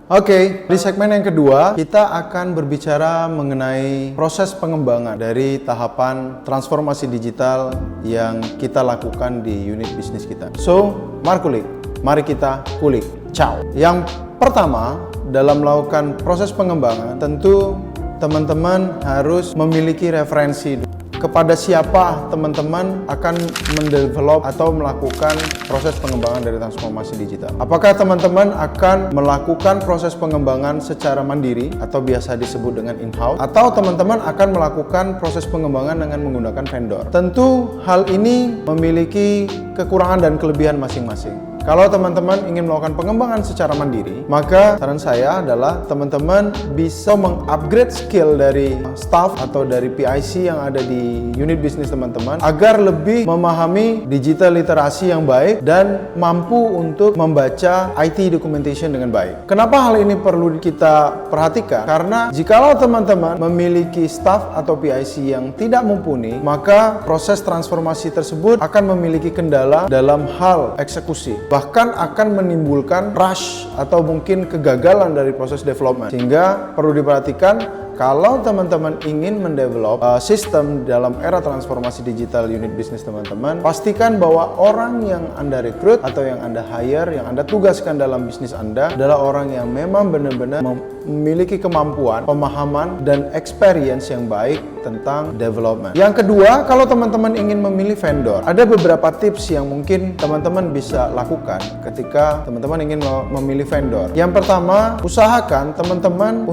Oke, di segmen yang kedua kita akan berbicara mengenai proses pengembangan dari tahapan transformasi digital yang kita lakukan di unit bisnis kita. So, Markulik, mari kita kulik. Ciao. Yang pertama, dalam melakukan proses pengembangan, tentu teman-teman harus memiliki referensi. Kepada siapa teman-teman akan mendevelop atau melakukan proses pengembangan dari transformasi digital? Apakah teman-teman akan melakukan proses pengembangan secara mandiri atau biasa disebut dengan in-house, atau teman-teman akan melakukan proses pengembangan dengan menggunakan vendor? Tentu hal ini memiliki kekurangan dan kelebihan masing-masing. Kalau teman-teman ingin melakukan pengembangan secara mandiri, maka saran saya adalah teman-teman bisa mengupgrade skill dari staff atau dari PIC yang ada di unit bisnis teman-teman agar lebih memahami digital literasi yang baik dan mampu untuk membaca IT documentation dengan baik. Kenapa hal ini perlu kita perhatikan? Karena jikalau teman-teman memiliki staff atau PIC yang tidak mumpuni, maka proses transformasi tersebut akan memiliki kendala dalam hal eksekusi. Bahkan akan menimbulkan rush atau mungkin kegagalan dari proses development. Sehingga perlu diperhatikan, kalau teman-teman ingin mendevelop sistem dalam era transformasi digital unit bisnis teman-teman, pastikan bahwa orang yang Anda rekrut atau yang Anda hire, yang Anda tugaskan dalam bisnis Anda adalah orang yang memang benar-benar memiliki kemampuan, pemahaman, dan experience yang baik tentang development. Yang kedua, kalau teman-teman ingin memilih vendor, ada beberapa tips yang mungkin teman-teman bisa lakukan ketika teman-teman ingin memilih vendor. Yang pertama, usahakan teman-teman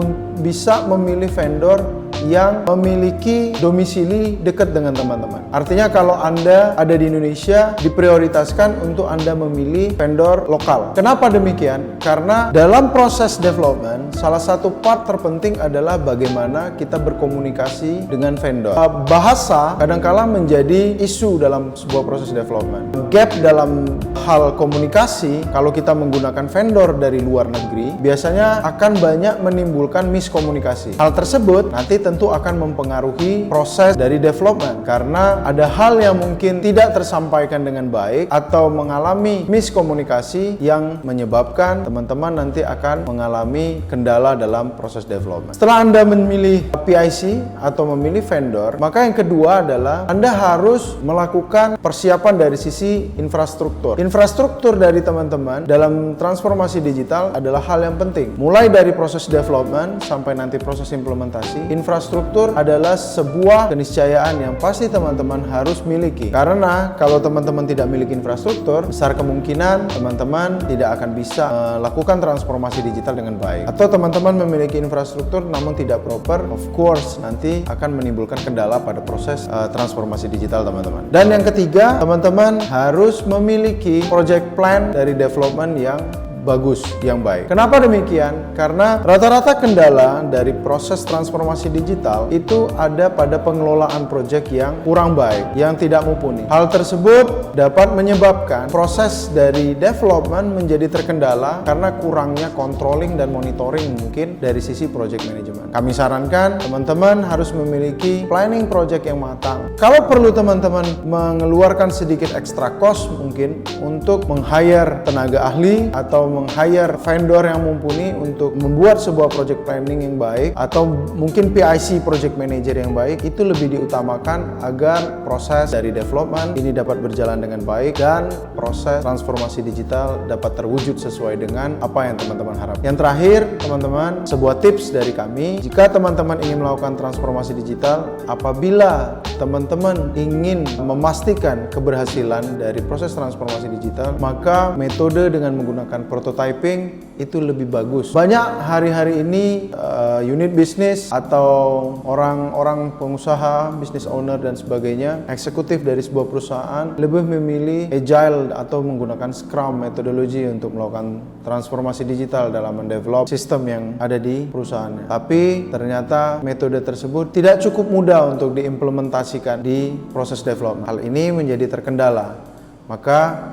bisa memilih vendor yang memiliki domisili dekat dengan teman-teman. Artinya kalau Anda ada di Indonesia, diprioritaskan untuk Anda memilih vendor lokal. Kenapa demikian? Karena dalam proses development, salah satu part terpenting adalah bagaimana kita berkomunikasi dengan vendor. Bahasa kadangkala menjadi isu dalam sebuah proses development. Gap dalam hal komunikasi, kalau kita menggunakan vendor dari luar negeri, biasanya akan banyak menimbulkan miskomunikasi. Hal tersebut nanti tentu akan mempengaruhi proses dari development karena ada hal yang mungkin tidak tersampaikan dengan baik atau mengalami miskomunikasi yang menyebabkan teman-teman nanti akan mengalami kendala dalam proses development. Setelah Anda memilih PIC atau memilih vendor, maka yang kedua adalah Anda harus melakukan persiapan dari sisi infrastruktur. Infrastruktur dari teman-teman dalam transformasi digital adalah hal yang penting. Mulai dari proses development sampai nanti proses implementasi, infrastruktur adalah sebuah keniscayaan yang pasti teman-teman harus miliki. Karena kalau teman-teman tidak memiliki infrastruktur, besar kemungkinan teman-teman tidak akan bisa melakukan transformasi digital dengan baik. Atau teman-teman memiliki infrastruktur namun tidak proper, of course nanti akan menimbulkan kendala pada proses transformasi digital teman-teman. Dan yang ketiga, teman-teman harus memiliki project plan dari development yang bagus, yang baik. Kenapa demikian? Karena rata-rata kendala dari proses transformasi digital itu ada pada pengelolaan proyek yang kurang baik, yang tidak mumpuni. Hal tersebut dapat menyebabkan proses dari development menjadi terkendala karena kurangnya controlling dan monitoring mungkin dari sisi project management. Kami sarankan teman-teman harus memiliki planning project yang matang. Kalau perlu teman-teman mengeluarkan sedikit extra cost mungkin untuk meng-hire tenaga ahli atau meng-hire vendor yang mumpuni untuk membuat sebuah project planning yang baik atau mungkin PIC project manager yang baik, itu lebih diutamakan agar proses dari development ini dapat berjalan dengan baik dan proses transformasi digital dapat terwujud sesuai dengan apa yang teman-teman harapkan. Yang terakhir, teman-teman, sebuah tips dari kami, jika teman-teman ingin melakukan transformasi digital, apabila teman-teman ingin memastikan keberhasilan dari proses transformasi digital, maka metode dengan menggunakan prototyping itu lebih bagus. Banyak hari-hari ini unit bisnis atau orang-orang pengusaha, business owner dan sebagainya, eksekutif dari sebuah perusahaan lebih memilih agile atau menggunakan scrum metodologi untuk melakukan transformasi digital dalam mendevelop sistem yang ada di perusahaannya. Tapi ternyata metode tersebut tidak cukup mudah untuk diimplementasikan di proses development. Hal ini menjadi terkendala. Maka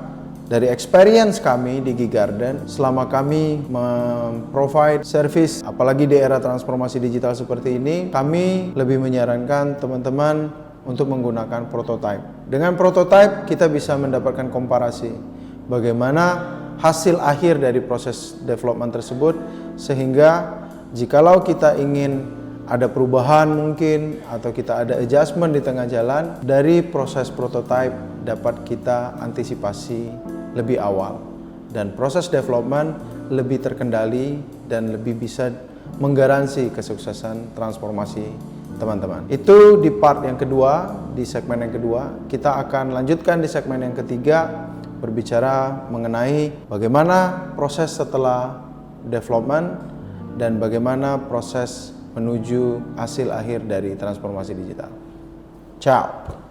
dari experience kami di Gigarden, selama kami provide service, apalagi di era transformasi digital seperti ini, kami lebih menyarankan teman-teman untuk menggunakan prototype. Dengan prototype, kita bisa mendapatkan komparasi bagaimana hasil akhir dari proses development tersebut, sehingga jikalau kita ingin ada perubahan mungkin atau kita ada adjustment di tengah jalan, dari proses prototype dapat kita antisipasi lebih awal dan proses development lebih terkendali dan lebih bisa menggaransi kesuksesan transformasi teman-teman. Itu di part yang kedua, di segmen yang kedua. Kita akan lanjutkan di segmen yang ketiga, berbicara mengenai bagaimana proses setelah development dan bagaimana proses menuju hasil akhir dari transformasi digital. Ciao.